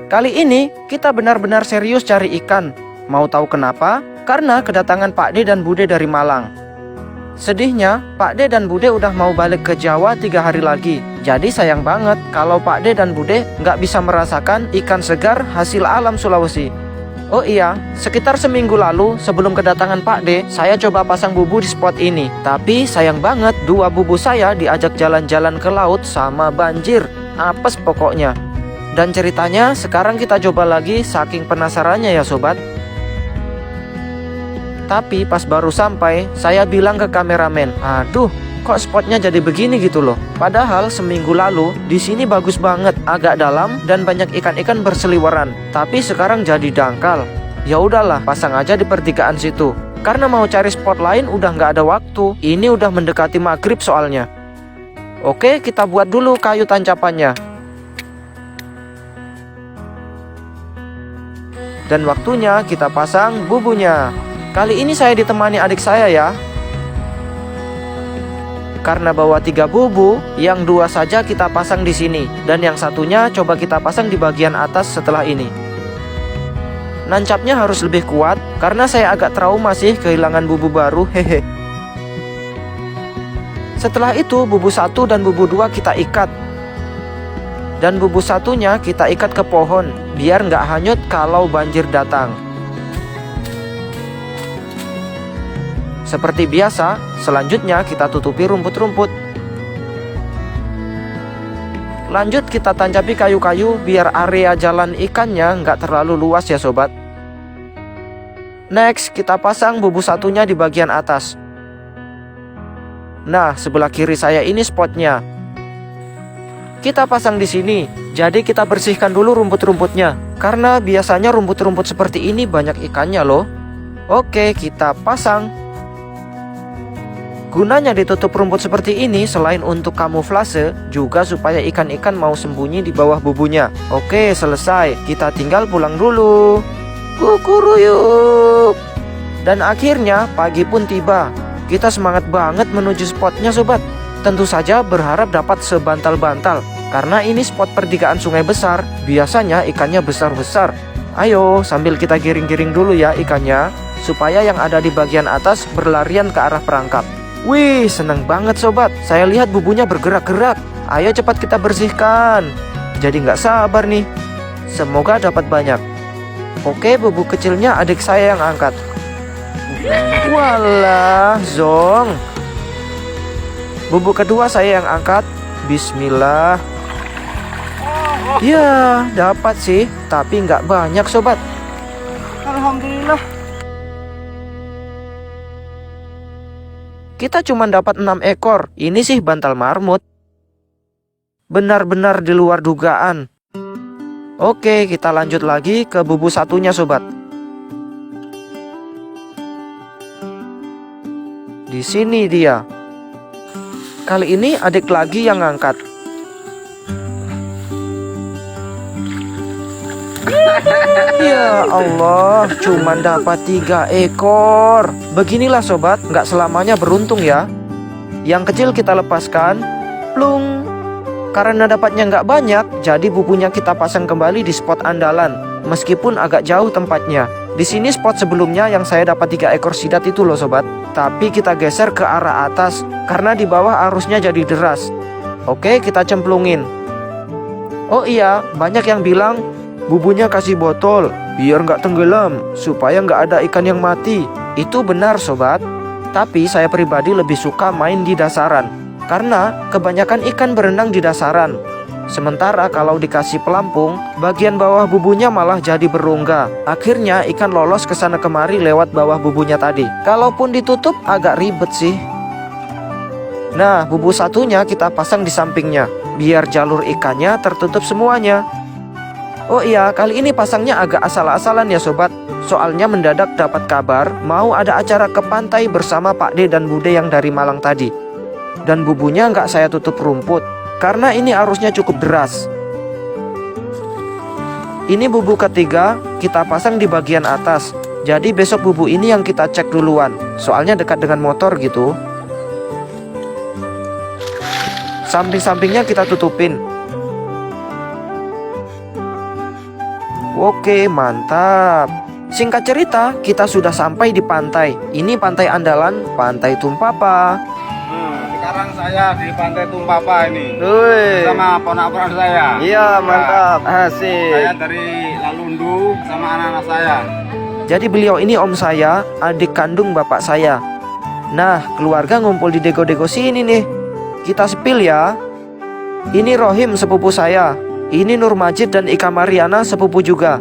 Kali ini kita benar-benar serius cari ikan. Mau tahu kenapa? Karena kedatangan Pak D dan Bude dari Malang. Sedihnya, Pak D dan Bude udah mau balik ke Jawa 3 hari lagi. Jadi sayang banget kalau Pak D dan Bude nggak bisa merasakan ikan segar hasil alam Sulawesi. Oh iya, sekitar seminggu lalu sebelum kedatangan Pak D, saya coba pasang bubu di spot ini. Tapi sayang banget, 2 bubu saya diajak jalan-jalan ke laut sama banjir. Apes pokoknya. Dan ceritanya sekarang kita coba lagi saking penasarannya ya sobat. Tapi pas baru sampai, saya bilang ke kameramen, aduh, kok spotnya jadi begini gitu loh. Padahal seminggu lalu di sini bagus banget, agak dalam dan banyak ikan-ikan berseliweran. Tapi sekarang jadi dangkal. Ya udahlah, pasang aja di pertigaan situ. Karena mau cari spot lain udah nggak ada waktu. Ini udah mendekati maghrib soalnya. Oke, kita buat dulu kayu tancapannya. Dan waktunya kita pasang bubunya. Kali ini saya ditemani adik saya ya. Karena bawa 3 bubu, yang 2 saja kita pasang di sini, dan yang satunya coba kita pasang di bagian atas setelah ini. Nancapnya harus lebih kuat, karena saya agak trauma sih kehilangan bubu baru, hehe. Setelah itu bubu 1 dan bubu 2 kita ikat. Dan bubu satunya kita ikat ke pohon, biar nggak hanyut kalau banjir datang. Seperti biasa, selanjutnya kita tutupi rumput-rumput. Lanjut kita tancapi kayu-kayu biar area jalan ikannya nggak terlalu luas ya sobat. Next, kita pasang bubu satunya di bagian atas. Nah, sebelah kiri saya ini spotnya. Kita pasang di sini, jadi kita bersihkan dulu rumput-rumputnya. Karena biasanya rumput-rumput seperti ini banyak ikannya loh. Oke, kita pasang. Gunanya ditutup rumput seperti ini selain untuk kamuflase, juga supaya ikan-ikan mau sembunyi di bawah bubunya. Oke, selesai. Kita tinggal pulang dulu. Kukuruyuk. Dan akhirnya pagi pun tiba. Kita semangat banget menuju spotnya sobat. Tentu saja berharap dapat sebantal-bantal. Karena ini spot pertigaan sungai besar, biasanya ikannya besar-besar. Ayo, sambil kita giring-giring dulu ya ikannya, supaya yang ada di bagian atas berlarian ke arah perangkap. Wih, seneng banget sobat. Saya lihat bubunya bergerak-gerak. Ayo cepat kita bersihkan. Jadi nggak sabar nih. Semoga dapat banyak. Oke, bubu kecilnya adik saya yang angkat. Walah, zong. Bubu kedua saya yang angkat. Bismillah. Ya, dapat sih. Tapi nggak banyak sobat. Alhamdulillah. Kita cuma dapat 6 ekor. Ini sih bantal marmut. Benar-benar di luar dugaan. Oke, kita lanjut lagi ke bubu satunya sobat. Di sini dia. Kali ini adik lagi yang ngangkat. Ya Allah, cuman dapat 3 ekor. Beginilah sobat, nggak selamanya beruntung ya. Yang kecil kita lepaskan, plung. Karena dapatnya nggak banyak, jadi bubunya kita pasang kembali di spot andalan. Meskipun agak jauh tempatnya. Di sini spot sebelumnya yang saya dapat 3 ekor sidat itu loh sobat. Tapi kita geser ke arah atas, karena di bawah arusnya jadi deras. Oke, kita cemplungin. Oh iya, banyak yang bilang bubunya kasih botol biar nggak tenggelam, supaya nggak ada ikan yang mati. Itu benar sobat. Tapi saya pribadi lebih suka main di dasaran, karena kebanyakan ikan berenang di dasaran. Sementara kalau dikasih pelampung, bagian bawah bubunya malah jadi berongga. Akhirnya ikan lolos ke sana kemari lewat bawah bubunya tadi. Kalaupun ditutup agak ribet sih. Nah, bubu satunya kita pasang di sampingnya, biar jalur ikannya tertutup semuanya. Oh iya, kali ini pasangnya agak asal-asalan ya sobat. Soalnya mendadak dapat kabar mau ada acara ke pantai bersama Pak D dan Bude yang dari Malang tadi. Dan bubunya nggak saya tutup rumput, karena ini arusnya cukup deras. Ini bubu ketiga, kita pasang di bagian atas. Jadi besok bubu ini yang kita cek duluan, soalnya dekat dengan motor gitu. Samping-sampingnya kita tutupin. Oke, mantap. Singkat cerita, kita sudah sampai di pantai. Ini pantai andalan, Pantai Tumpapa. Sekarang saya di Pantai Tumpapa ini. Woi. Sama ponak-ponak saya. Iya, mantap. Asik. Saya dari Lalundu sama anak-anak saya. Jadi beliau ini om saya, adik kandung bapak saya. Nah, keluarga ngumpul di dego-dego sini nih. Kita sepil ya. Ini Rohim sepupu saya. Ini Nur Majid dan Ika Mariana sepupu juga.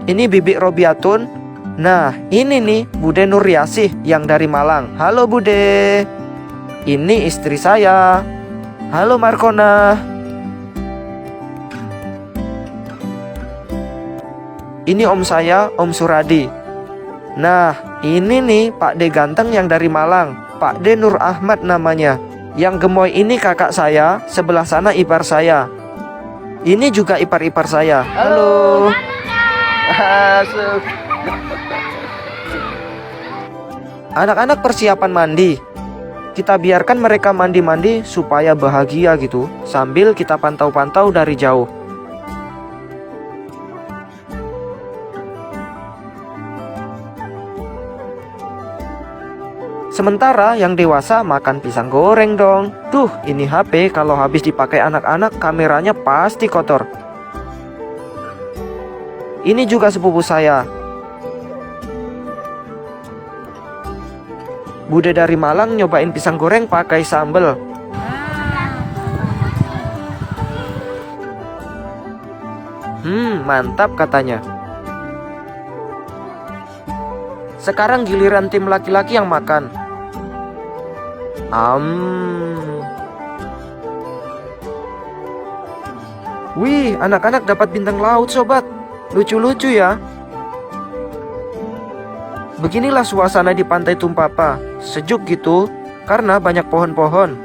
Ini Bibi Robiatun. Nah, ini nih Bude Nur Yasih yang dari Malang. Halo Bude. Ini istri saya. Halo Markona. Ini om saya, Om Suradi. Nah, ini nih Pak D ganteng yang dari Malang, Pak D Nur Ahmad namanya. Yang gemoy ini kakak saya, sebelah sana ipar saya. Ini juga ipar-ipar saya. Halo. Masuk. Anak-anak persiapan mandi. Kita biarkan mereka mandi-mandi supaya bahagia gitu, sambil kita pantau-pantau dari jauh. Sementara yang dewasa makan pisang goreng dong. Tuh, ini HP kalau habis dipakai anak-anak kameranya pasti kotor. Ini juga sepupu saya. Bude dari Malang nyobain pisang goreng pakai sambal. Mantap katanya. Sekarang giliran tim laki-laki yang makan. Wih, anak-anak dapat bintang laut sobat. Lucu-lucu ya. Beginilah suasana di Pantai Tumpapa. Sejuk gitu, karena banyak pohon-pohon.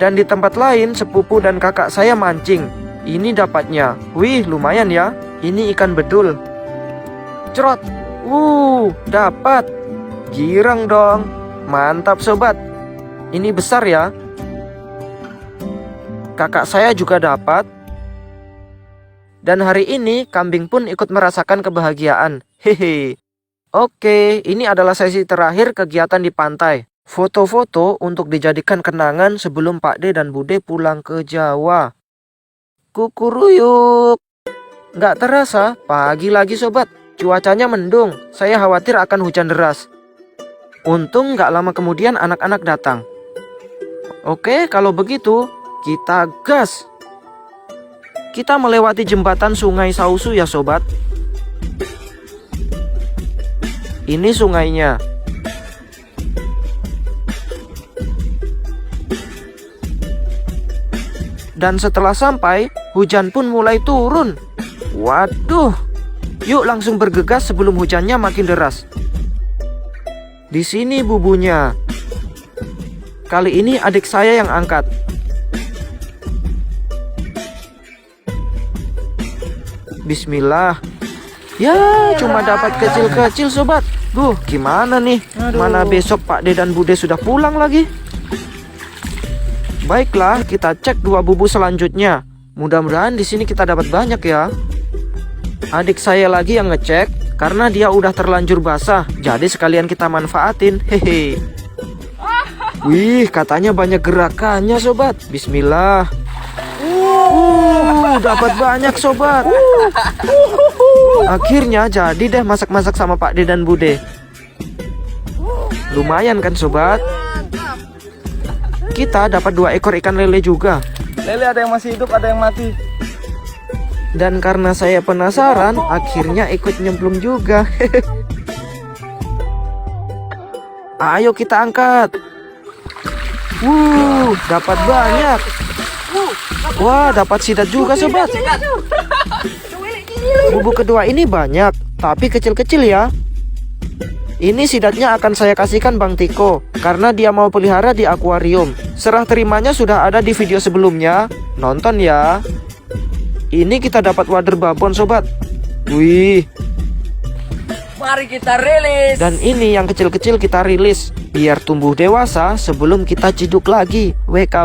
Dan di tempat lain, sepupu dan kakak saya mancing. Ini dapatnya. Wih, lumayan ya. Ini ikan bedul. Cerot. Dapat. Girang dong. Mantap sobat. Ini besar ya. Kakak saya juga dapat. Dan hari ini kambing pun ikut merasakan kebahagiaan. Hehe. Oke, ini adalah sesi terakhir kegiatan di pantai. Foto-foto untuk dijadikan kenangan sebelum Pak D dan Bude pulang ke Jawa. Kukuruyuk. Nggak terasa, pagi lagi sobat. Cuacanya mendung, saya khawatir akan hujan deras. Untung nggak lama kemudian anak-anak datang. Oke, kalau begitu, kita gas. Kita melewati jembatan Sungai Sausu ya sobat. Ini sungainya. Dan setelah sampai, hujan pun mulai turun. Waduh. Yuk langsung bergegas sebelum hujannya makin deras. Di sini bubunya. Kali ini adik saya yang angkat. Bismillah. Ya, cuma dapat kecil-kecil sobat. Gimana nih? Mana besok Pak D dan Bude sudah pulang lagi? Baiklah, kita cek dua bubu selanjutnya. Mudah-mudahan di sini kita dapat banyak ya. Adik saya lagi yang ngecek karena dia udah terlanjur basah. Jadi sekalian kita manfaatin. Hehe. Wih, katanya banyak gerakannya sobat. Bismillah. Dapat banyak sobat. Akhirnya jadi deh masak-masak sama Pak D dan Bude. Lumayan kan sobat? Kita dapat 2 ekor ikan lele juga. Lele ada yang masih hidup, ada yang mati. Dan karena saya penasaran, akhirnya ikut nyemplung juga. Ayo kita angkat. Dapat banyak. Wah, dapat sidat juga sobat. Bubu kedua ini banyak, tapi kecil-kecil ya. Ini sidatnya akan saya kasihkan Bang Tiko, karena dia mau pelihara di akuarium. Serah terimanya sudah ada di video sebelumnya. Nonton ya. Ini kita dapat wader babon sobat. Wih. Mari kita rilis. Dan ini yang kecil-kecil kita rilis, biar tumbuh dewasa sebelum kita ciduk lagi. WK.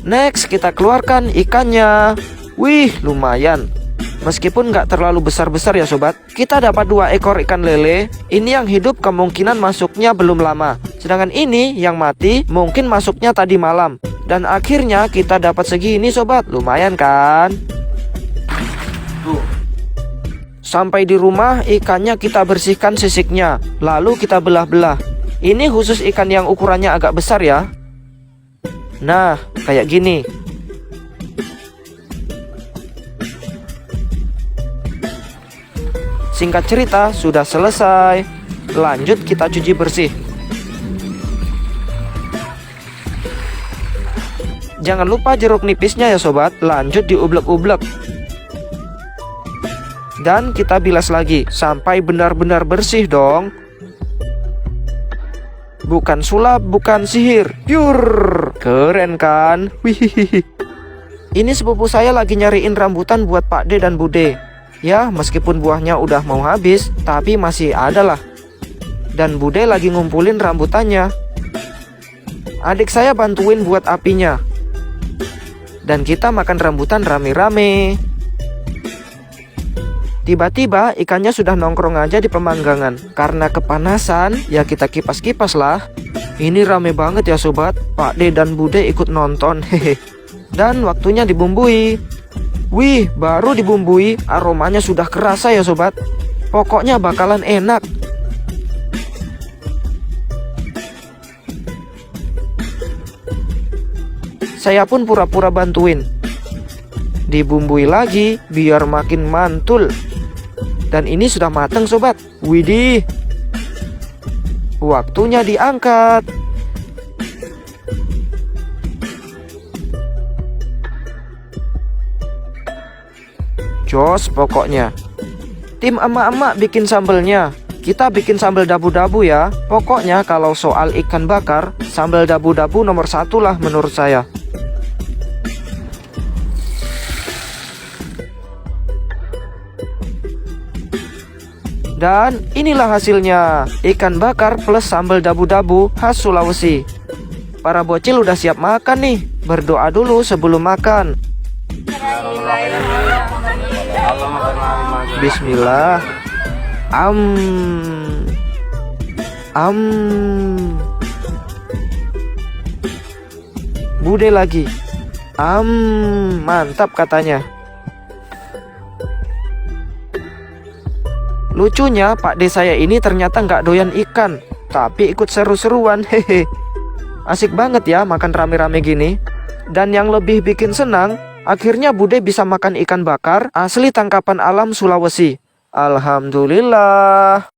Next, kita keluarkan ikannya. Wih, lumayan. Meskipun nggak terlalu besar-besar ya sobat. Kita dapat 2 ekor ikan lele. Ini yang hidup kemungkinan masuknya belum lama. Sedangkan ini yang mati mungkin masuknya tadi malam. Dan akhirnya kita dapat segini sobat. Lumayan kan? Sampai di rumah ikannya kita bersihkan sisiknya. Lalu kita belah-belah. Ini khusus ikan yang ukurannya agak besar ya. Nah, kayak gini. Singkat cerita, sudah selesai. Lanjut kita cuci bersih. Jangan lupa jeruk nipisnya ya sobat. Lanjut diublek-ublek. Dan kita bilas lagi sampai benar-benar bersih dong. Bukan sulap, bukan sihir, pure. Keren kan? Wih. Ini sepupu saya lagi nyariin rambutan buat Pak D dan Bude. Ya, meskipun buahnya udah mau habis, tapi masih ada lah. Dan Bude lagi ngumpulin rambutannya. Adik saya bantuin buat apinya. Dan kita makan rambutan rame-rame. Tiba-tiba ikannya sudah nongkrong aja di pemanggangan. Karena kepanasan, ya kita kipas-kipas lah. Ini rame banget ya sobat. Pak D dan Bude ikut nonton. Hehe. Dan waktunya dibumbui. Wih, baru dibumbui, aromanya sudah kerasa ya sobat. Pokoknya bakalan enak. Saya pun pura-pura bantuin. Dibumbui lagi biar makin mantul. Dan ini sudah mateng sobat. Widih. Waktunya diangkat. Jos pokoknya. Tim emak-emak bikin sambelnya. Kita bikin sambal dabu-dabu ya. Pokoknya kalau soal ikan bakar, sambal dabu-dabu nomor 1 lah menurut saya. Dan inilah hasilnya. Ikan bakar plus sambal dabu-dabu khas Sulawesi. Para bocil udah siap makan nih. Berdoa dulu sebelum makan. Bismillah. Bude lagi. Mantap katanya. Lucunya Pak D saya ini ternyata nggak doyan ikan, tapi ikut seru-seruan. Hehe. Asik banget ya makan rame-rame gini. Dan yang lebih bikin senang, akhirnya Bude bisa makan ikan bakar asli tangkapan alam Sulawesi. Alhamdulillah.